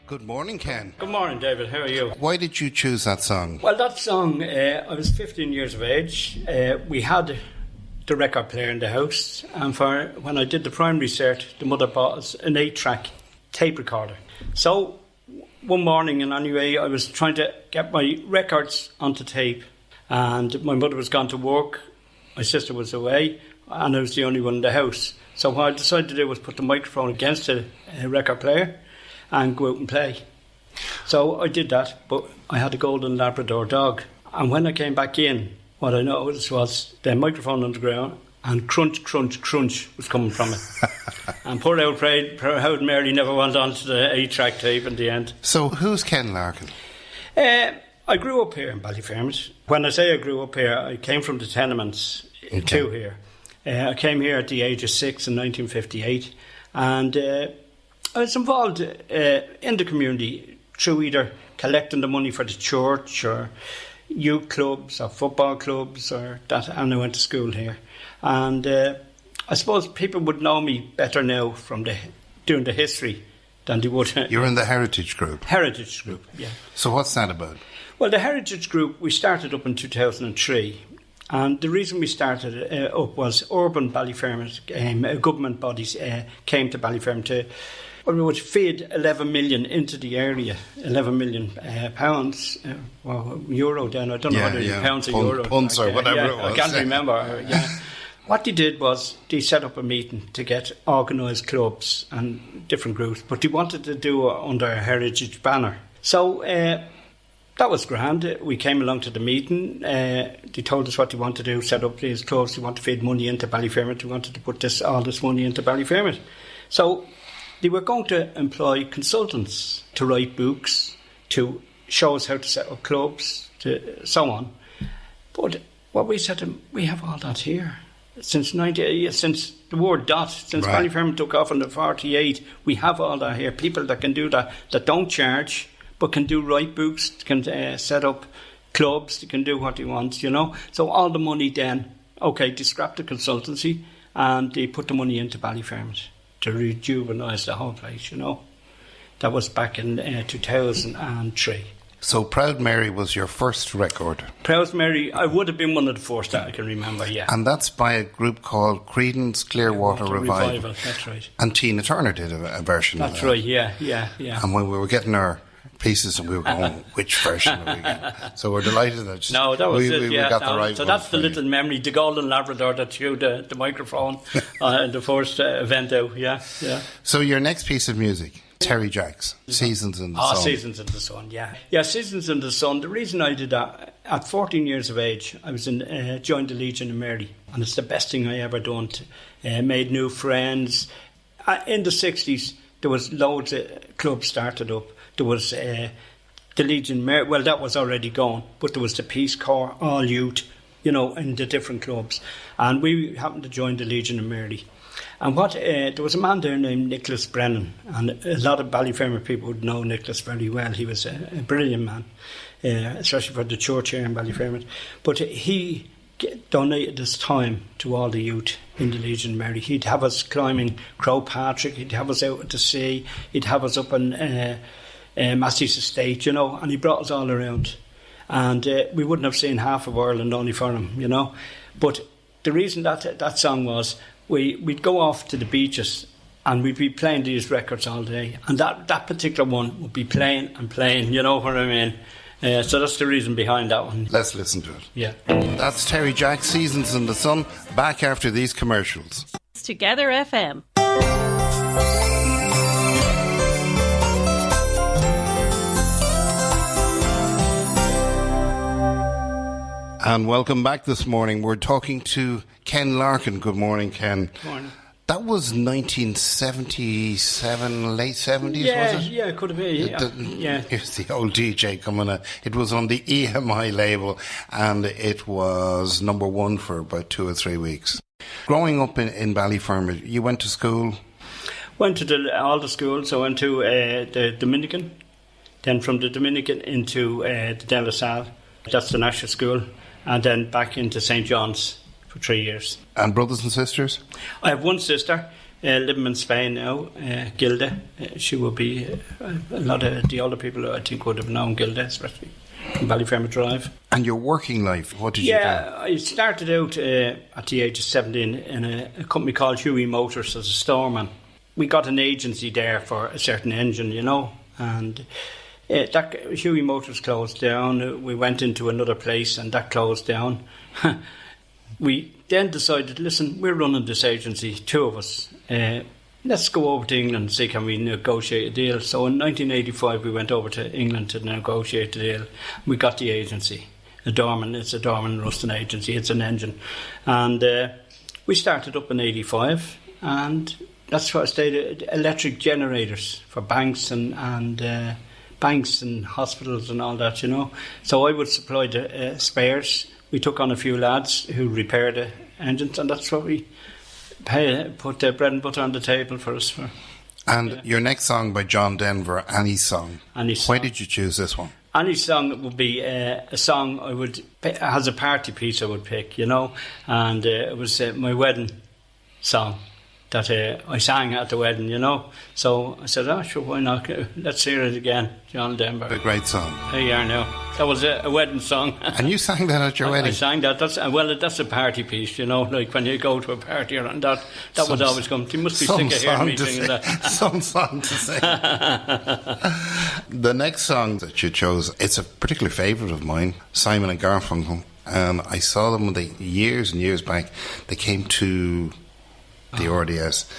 Good morning, Ken. Good morning, David. How are you? Why did you choose that song? Well, that song, I was 15 years of age. We had the record player in the house, and when I did the primary cert, the mother bought us an 8-track tape recorder. So one morning, and anyway, I was trying to get my records onto tape, and my mother was gone to work, my sister was away, and I was the only one in the house. So what I decided to do was put the microphone against the record player and go out and play. So I did that, but I had a golden Labrador dog. And when I came back in, what I noticed was the microphone on the ground and crunch, crunch, crunch was coming from it. And poor old proud Mary never went on to the 8-track tape in the end. So who's Ken Larkin? I grew up here in Ballyfermot. When I say I grew up here, I came from the tenements to here. I came here at the age of 6 in 1958, and I was involved in the community through either collecting the money for the church or youth clubs or football clubs or that, and I went to school here. And I suppose people would know me better now from doing the history than they would. You're in the Heritage Group? Heritage Group, yeah. So what's that about? Well, the Heritage Group, we started up in 2003. And the reason we started up was Urban Ballyfermot, government bodies came to Ballyfermot to feed 11 million into the area, 11 million pounds, euro then, I don't know whether pounds or euro. Punts or whatever it was. I can't remember, What they did was they set up a meeting to get organised clubs and different groups, but they wanted to do it under a heritage banner. So that was grand. We came along to the meeting. They told us what they wanted to do, set up these clubs. They wanted to feed money into Ballyfermot. They wanted to put all this money into Ballyfermot. So they were going to employ consultants to write books, to show us how to set up clubs, to so on. But what we said to them, we have all that here. Since the word dot, since right. Ballyfermot took off in the 48, we have all that here. People that can do that don't charge, but can do write books, can set up clubs, they can do what they want, you know. So all the money then, they scrapped the consultancy and they put the money into Ballyfermot to rejuvenise the whole place, you know. That was back in 2003. So Proud Mary was your first record? Proud Mary, I would have been one of the first that I can remember, yeah. And that's by a group called Creedence Clearwater Revival. That's right. And Tina Turner did a version of that. That's right, yeah. And when we were getting our pieces and we were going, which version are we getting? So we're delighted that we got the right one. So that's the little memory, the golden Labrador that threw the microphone in the first event out, yeah. So your next piece of music, Terry Jacks, Seasons in the Sun. Seasons in the Sun, yeah. Yeah, Seasons in the Sun. The reason I did that, at 14 years of age, I was joined the Legion of Mary, and it's the best thing I ever done. Made new friends. In the 60s, there was loads of clubs started up. There was the Legion, well, that was already gone, but there was the Peace Corps, all youth, you know, in the different clubs. And we happened to join the Legion of Mary. And there was a man there named Nicholas Brennan, and a lot of Ballyfermot people would know Nicholas very well. He was a brilliant man, especially for the church here in Ballyfermot. But he donated his time to all the youth in the Legion of Mary. He'd have us climbing Crowpatrick, he'd have us out at the sea, he'd have us up in Massey's estate, you know, and he brought us all around. And we wouldn't have seen half of Ireland only for him, you know. But the reason that song was, we'd go off to the beaches and we'd be playing these records all day. And that particular one would be playing and playing, you know what I mean? So that's the reason behind that one. Let's listen to it. Yeah. That's Terry Jacks, Seasons in the Sun, back after these commercials. Together FM. And welcome back this morning. We're talking to Ken Larkin. Good morning, Ken. Good morning. That was 1977, late 70s, was it? Yeah, it could have been. Yeah. Here's the old DJ coming in. It was on the EMI label, and it was number one for about 2 or 3 weeks. Growing up in Ballyfermot, you went to school? Went to all the schools. I went to the Dominican, then from the Dominican into the De La Salle. That's the national school. And then back into St. John's for 3 years. And brothers and sisters? I have one sister. living in Spain now, Gilda. She would be, a lot of the older people I think would have known Gilda, especially in Ballyfermot Drive. And your working life, what did you do? Yeah, I started out at the age of 17 in a company called Huey Motors as a storeman. We got an agency there for a certain engine, you know, and that Huey Motors closed down. We went into another place and that closed down. We then decided, listen, we're running this agency, two of us. Let's go over to England and see can we negotiate a deal. So in 1985 we went over to England to negotiate a deal. We got the agency, it's a Dorman Ruston agency, it's an engine. And we started up in 85 and that's what I stayed, electric generators for banks and banks and hospitals and all that, you know. So I would supply the spares. We took on a few lads who repaired the engines, and that's what we put the bread and butter on the table for us. And your next song by John Denver, Annie's Song. Annie's Song. Why did you choose this one? Annie's Song would be a song I would, as a party piece I would pick, you know, and it was my wedding song that I sang at the wedding, you know. So I said, oh, sure, why not? Let's hear it again, John Denver. A great song. There you are now. That was a wedding song. And you sang that at your wedding? I sang that. That's a party piece, you know, like when you go to a party and that would always come. You must be sick of hearing me singing that. Some song to sing. The next song that you chose, it's a particular favourite of mine, Simon and Garfunkel. And I saw them years and years back. They came to the RDS.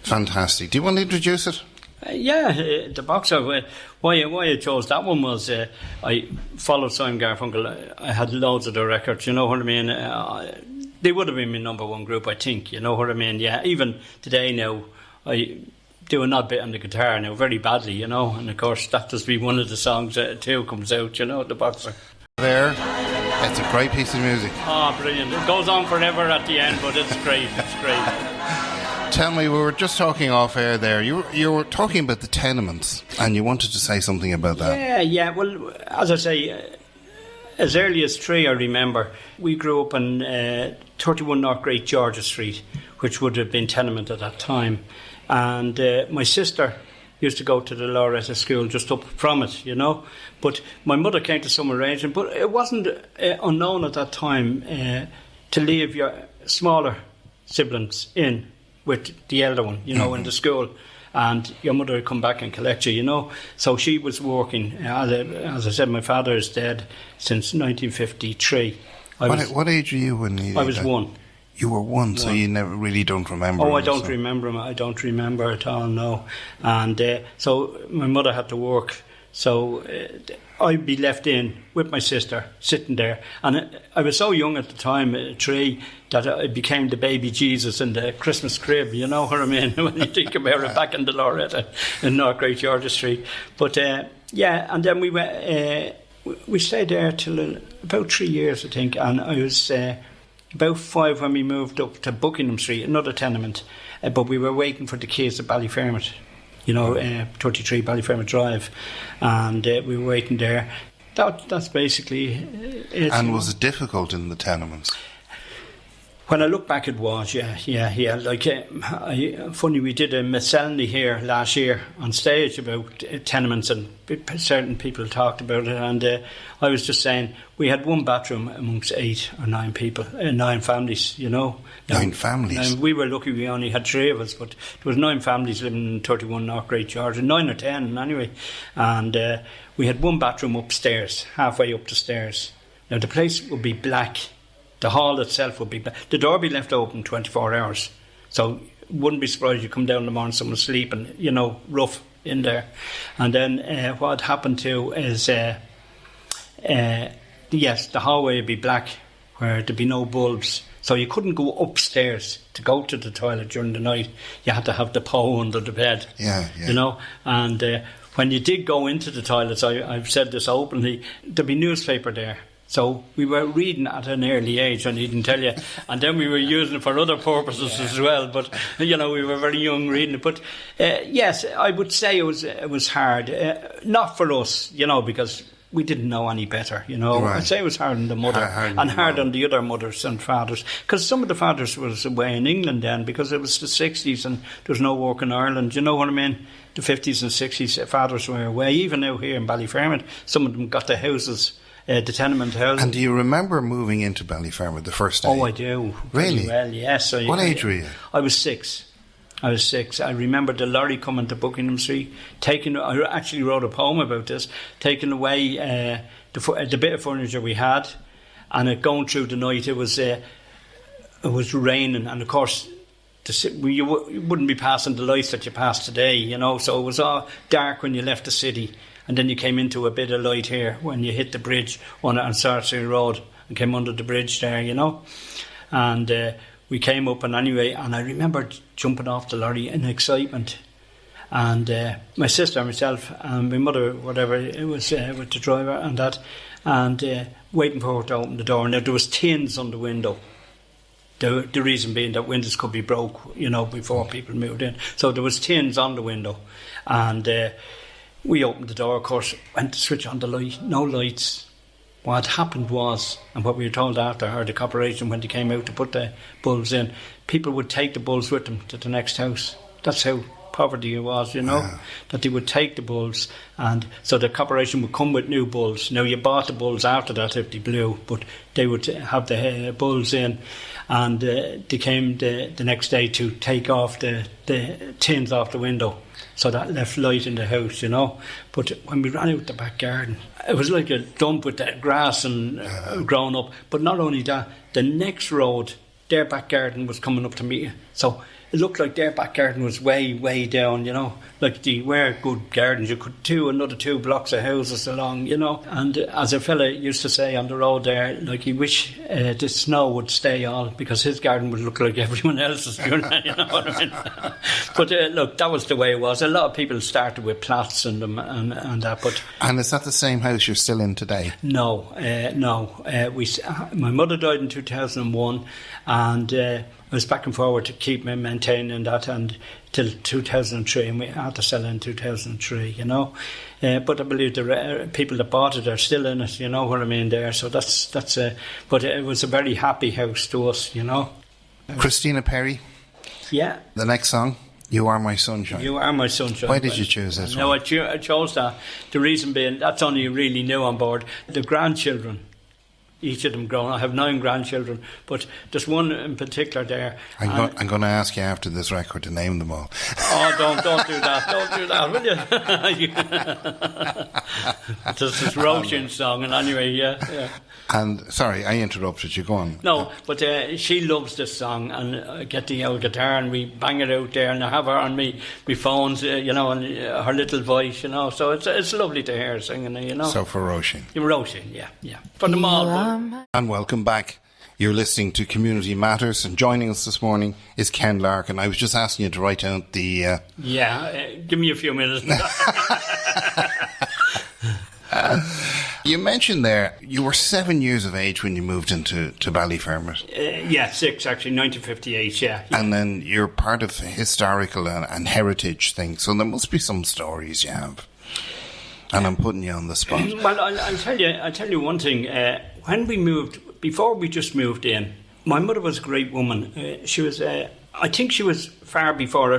Fantastic. Do you want to introduce it? The boxer. Why I chose that one was I followed Simon Garfunkel. I had loads of their records, you know what I mean? They would have been my number one group, I think, you know what I mean? Yeah, even today now, I do an odd bit on the guitar now, very badly, you know, and of course that does be one of the songs that too comes out, you know, the boxer. There, it's a great piece of music. Oh, brilliant. It goes on forever at the end, but it's great, it's great. Tell me, we were just talking off air there. You were talking about the tenements, and you wanted to say something about that. Yeah. Well, as I say, as early as 3, I remember we grew up on 31 North Great Georgia Street, which would have been tenement at that time. And my sister used to go to the Loretta school just up from it, you know. But my mother came to some arrangement, but it wasn't unknown at that time to leave your smaller siblings in with the elder one, you know, in the school, and your mother would come back and collect you, you know. So she was working. As I said, my father is dead since 1953. What age were you when you... I was 1. You were 1, so you never really don't remember. Oh, I don't remember him. I don't remember at all, no. And so my mother had to work. So I'd be left in with my sister, sitting there. And I was so young at the time, 3, that I became the baby Jesus in the Christmas crib, you know what I mean? When you think about it, back in the Loretta in North Great Georgia Street. But and then we went, we stayed there till about 3 years, I think. And I was about 5 when we moved up to Buckingham Street, another tenement. But we were waiting for the kids at Ballyfermot. You know, 33 Ballyfermot Drive, and we were waiting there. That's basically it. And was it difficult in the tenements? When I look back, it was, yeah. Like, funny, we did a miscellany here last year on stage about tenements, and certain people talked about it, and I was just saying, we had one bathroom amongst 8 or 9 people, 9 families, you know. 9 families? And we were lucky we only had 3 of us, but there was 9 families living in 31 North Great Georgia, 9 or 10 anyway, and we had one bathroom upstairs, halfway up the stairs. Now, the place would be black. The hall itself would be black. The door would be left open 24 hours. So wouldn't be surprised you come down in the morning, someone's sleeping, you know, rough in there. And then what happened too is, yes, the hallway would be black, where there'd be no bulbs. So you couldn't go upstairs to go to the toilet during the night. You had to have the pole under the bed. Yeah. You know, and when you did go into the toilets, I've said this openly, there'd be newspaper there. So we were reading at an early age, I needn't tell you, and then we were using it for other purposes as well. But you know, we were very young reading it. But yes, I would say it was hard, not for us, you know, because we didn't know any better, you know. Right. I'd say it was hard on the mother hard on the other mothers and fathers, because some of the fathers was away in England then, because it was the 60s and there was no work in Ireland, you know what I mean? The 50s and 60s, fathers were away. Even out here in Ballyfermot, some of them got the houses, the tenement houses. And do you remember moving into Ballyfermot the first day? Oh, I do. Really? Well, yes. What age were you? I was 6. I remember the lorry coming to Buckingham Street, I actually wrote a poem about this, taking away the bit of furniture we had, and it going through the night. It was raining, and of course you wouldn't be passing the lights that you pass today, you know. So it was all dark when you left the city, and then you came into a bit of light here when you hit the bridge on Sarsfield Road and came under the bridge there, you know, and. We came up, and anyway, and I remember jumping off the lorry in excitement. And my sister, myself, and my mother, whatever, it was with the driver and that, and waiting for her to open the door. Now, there was tins on the window. The reason being that windows could be broke, you know, before people moved in. So there was tins on the window. And we opened the door, of course, went to switch on the light, no lights. What happened was, and what we were told after the corporation when they came out to put the bulbs in, people would take the bulbs with them to the next house. That's how poverty it was, you know, that they would take the bulbs, and so the corporation would come with new bulbs. Now, you bought the bulbs after that if they blew, but they would have the bulbs in, and they came the next day to take off the tins off the window. So that left light in the house, you know. But when we ran out the back garden, it was like a dump with that grass and grown up. But not only that, the next road, their back garden was coming up to meet you. So it looked like their back garden was way, way down, you know. Like they were good gardens. You could another 2 blocks of houses along, you know. And as a fella used to say on the road there, like he wish the snow would stay on because his garden would look like everyone else's, you know what I mean? But look, that was the way it was. A lot of people started with plats and them and that. But and is that the same house you're still in today? No. My mother died in 2001, and I was back and forward to keep maintaining that and till 2003, and we had to sell it in 2003, you know. But I believe the people that bought it are still in it, you know what I mean there. So that's but it was a very happy house to us, you know. Christina Perry. Yeah. The next song, You Are My Sunshine. You Are My Sunshine. Why did you choose this one? No, I chose that. The reason being, that's only really new on board. The grandchildren, each of them grown. I have 9 grandchildren, but there's one in particular there. I'm going to ask you after this record to name them all. Oh, don't do that. Don't do that, will you? It's this Roshan song, and anyway, yeah. And, sorry, I interrupted you. Go on. No, but she loves this song, and I get the old guitar and we bang it out there, and I have her on me phones, you know, and her little voice, you know, so it's lovely to hear her singing, you know. So for Roshan. Roshan, yeah. For them all. And welcome back. You're listening to Community Matters, and joining us this morning is Ken Larkin. I was just asking you to write down the... give me a few minutes. You mentioned there you were 7 years of age when you moved into Ballyfermot. 6 actually, 1958, yeah. And then you're part of historical and heritage things, so there must be some stories you have. And I'm putting you on the spot. Well, I'll tell you one thing. When we moved, before we just moved in, my mother was a great woman. She was, I think she was far before her,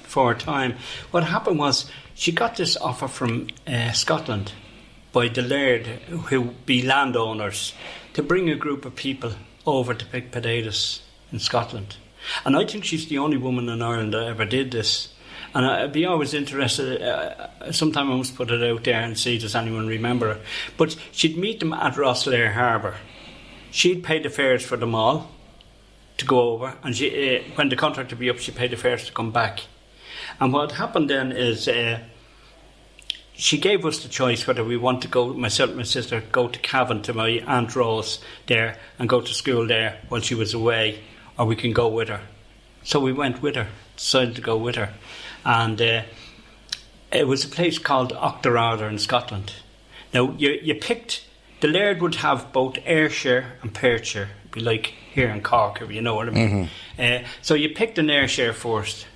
for her time. What happened was she got this offer from Scotland by the Laird, who be landowners, to bring a group of people over to pick potatoes in Scotland. And I think she's the only woman in Ireland that ever did this. And I'd be always interested, sometime I must put it out there and see does anyone remember it. But she'd meet them at Rosslare Harbour. She'd pay the fares for them all to go over, and she, when the contract would be up, she'd pay the fares to come back. And what happened then is she gave us the choice whether we want to go, myself and my sister, go to Cavan to my Aunt Rose there and go to school there while she was away, or we can go with her. So we went with her, decided to go with her. And it was a place called Auchterarder in Scotland. Now, you picked, the Laird would have both Ayrshire and Perthshire, it'd be like here in Cork, if you know what I mean. Mm-hmm. So you picked an Ayrshire first,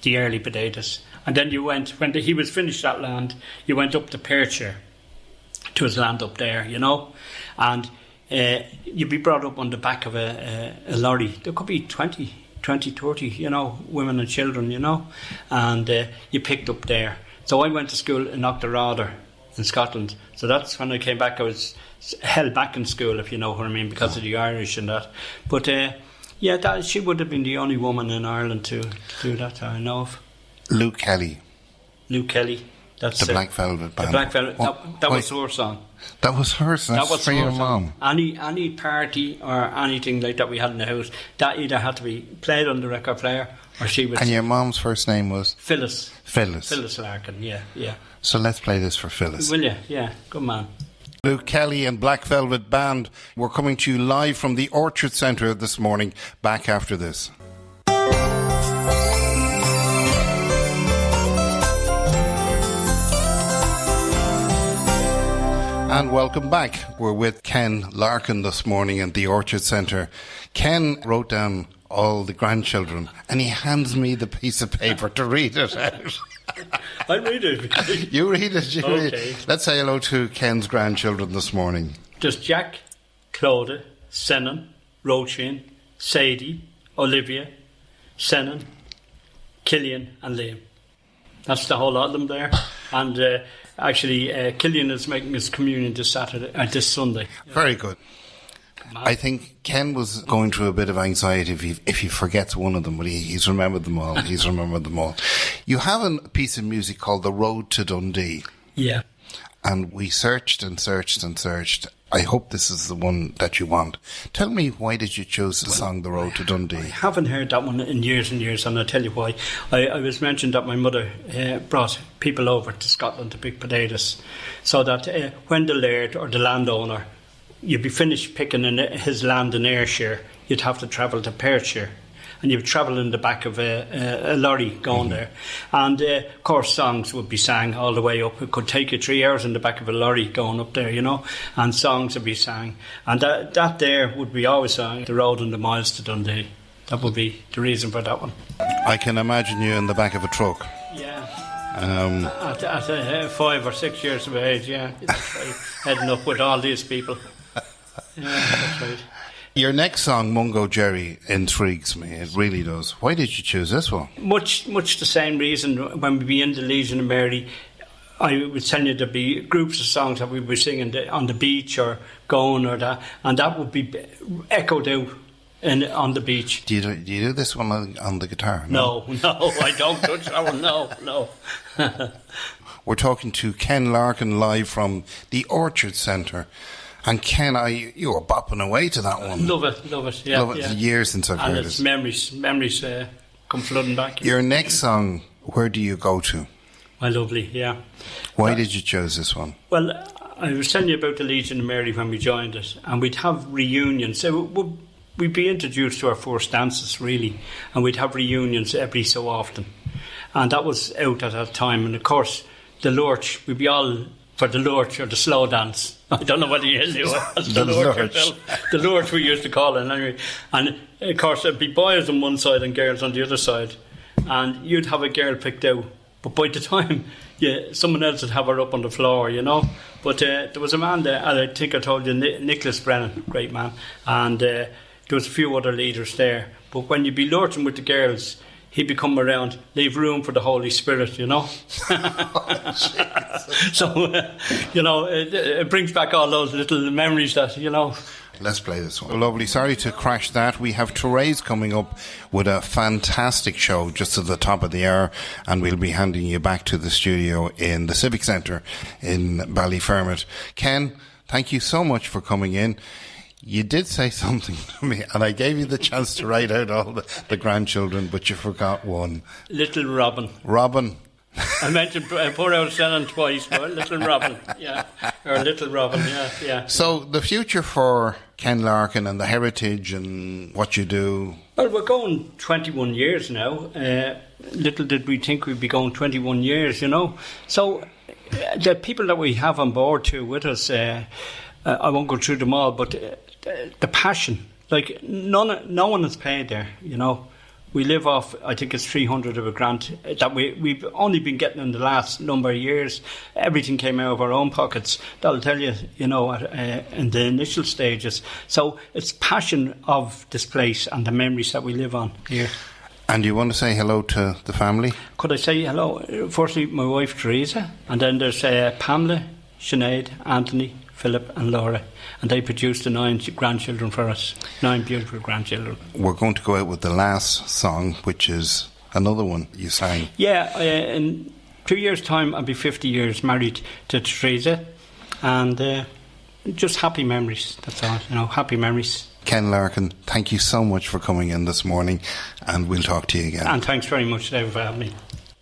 the early potatoes, and then you went, when he was finished that land, you went up to Perthshire. to his land up there, you know. And you'd be brought up on the back of a lorry. There could be 20, 30, you know, women and children, you know. And you picked up there. So I went to school in Octorada in Scotland. So that's when I came back. I was held back in school, if you know what I mean, because of the Irish and that. But she would have been the only woman in Ireland to do that, I know of. Luke Kelly. That's the Black Velvet Band. The Black Velvet. That was her song. That was her song. That was for your mum. Any party or anything like that we had in the house, that either had to be played on the record player or she would. And your mum's first name was? Phyllis. Phyllis Larkin, yeah. So let's play this for Phyllis. Will you? Yeah, good man. Luke Kelly and Black Velvet Band. We're coming to you live from the Orchard Centre this morning. Back after this. And welcome back. We're with Ken Larkin this morning at the Orchard Centre. Ken wrote down all the grandchildren and he hands me the piece of paper to read it out. I read it. You read it. You read okay. it. Let's say hello to Ken's grandchildren this morning. There's Jack, Claude, Senan, Roisin, Sadie, Olivia, Senan, Killian and Liam. That's the whole lot of them there. And actually, Killian is making his communion this Sunday. Very good. I think Ken was going through a bit of anxiety if he forgets one of them, but he's remembered them all. He's remembered them all. You have a piece of music called The Road to Dundee. Yeah. And we searched and searched and searched. I hope this is the one that you want. Tell me, why did you choose the song The Road to Dundee? I haven't heard that one in years and years, and I'll tell you why. I was mentioned that my mother brought people over to Scotland to pick potatoes, so that when the laird or the landowner, you'd be finished picking in his land in Ayrshire, you'd have to travel to Perthshire. And you'd travel in the back of a lorry going there. And, of course, songs would be sang all the way up. It could take you 3 hours in the back of a lorry going up there, you know, and songs would be sang. And that there would be always sung, The Road and the Miles to Dundee. That would be the reason for that one. I can imagine you in the back of a truck. Yeah. At 5 or 6 years of age, yeah. That's right. Heading up with all these people. Yeah, that's right. Your next song, Mungo Jerry, intrigues me. It really does. Why did you choose this one? Much the same reason. When we'd be in the Legion of Mary, I would tell you there'd be groups of songs that we'd be singing on the beach or going or that, and that would be echoed out on the beach. Do you do this one on the guitar? No, I don't touch that one. No. We're talking to Ken Larkin live from the Orchard Centre. And Ken, you were bopping away to that one. Love it, yeah. Love it. It's years since I've heard it. And it's memories come flooding back. Your next song, Where Do You Go To? My lovely, yeah. Why did you choose this one? Well, I was telling you about the Legion of Mary when we joined it, and we'd have reunions. So we'd be introduced to our first dances, really, and we'd have reunions every so often. And that was out at that time. And of course, the lurch, we'd be all for the lurch or the slow dance. I don't know whether you knew it. The lurch we used to call it anyway. And of course there'd be boys on one side and girls on the other side. And you'd have a girl picked out. But by the time someone else would have her up on the floor, you know. But there was a man there, and I think I told you, Nicholas Brennan, great man. And there was a few other leaders there. But when you'd be lurching with the girls, he'd be coming around, leave room for the Holy Spirit, you know. So, you know, it brings back all those little memories that, you know. Let's play this one. Lovely. Sorry to crash that. We have Therese coming up with a fantastic show just at the top of the hour, and we'll be handing you back to the studio in the Civic Centre in Ballyfermot. Ken, thank you so much for coming in. You did say something to me, and I gave you the chance to write out all the grandchildren, but you forgot one. Little Robin. Robin. I mentioned poor old Shannon twice, but Little Robin, yeah. Or Little Robin, yeah. So the future for Ken Larkin and the heritage and what you do? Well, we're going 21 years now. Little did we think we'd be going 21 years, you know. So the people that we have on board too with us, I won't go through them all, but the passion, like no one is paid there, you know. We live off, I think it's 300 of a grant that we've only been getting in the last number of years. Everything came out of our own pockets. That'll tell you, in the initial stages. So it's passion of this place and the memories that we live on here. And you want to say hello to the family? Could I say hello? Firstly, my wife Teresa, and then there's Pamela, Sinead, Anthony, Philip and Laura, and they produced the 9 grandchildren for us, 9 beautiful grandchildren. We're going to go out with the last song, which is another one you sang. Yeah, in 2 years' time I'll be 50 years married to Teresa, and just happy memories, that's all, happy memories. Ken Larkin, thank you so much for coming in this morning, and we'll talk to you again. And thanks very much, David, for having me.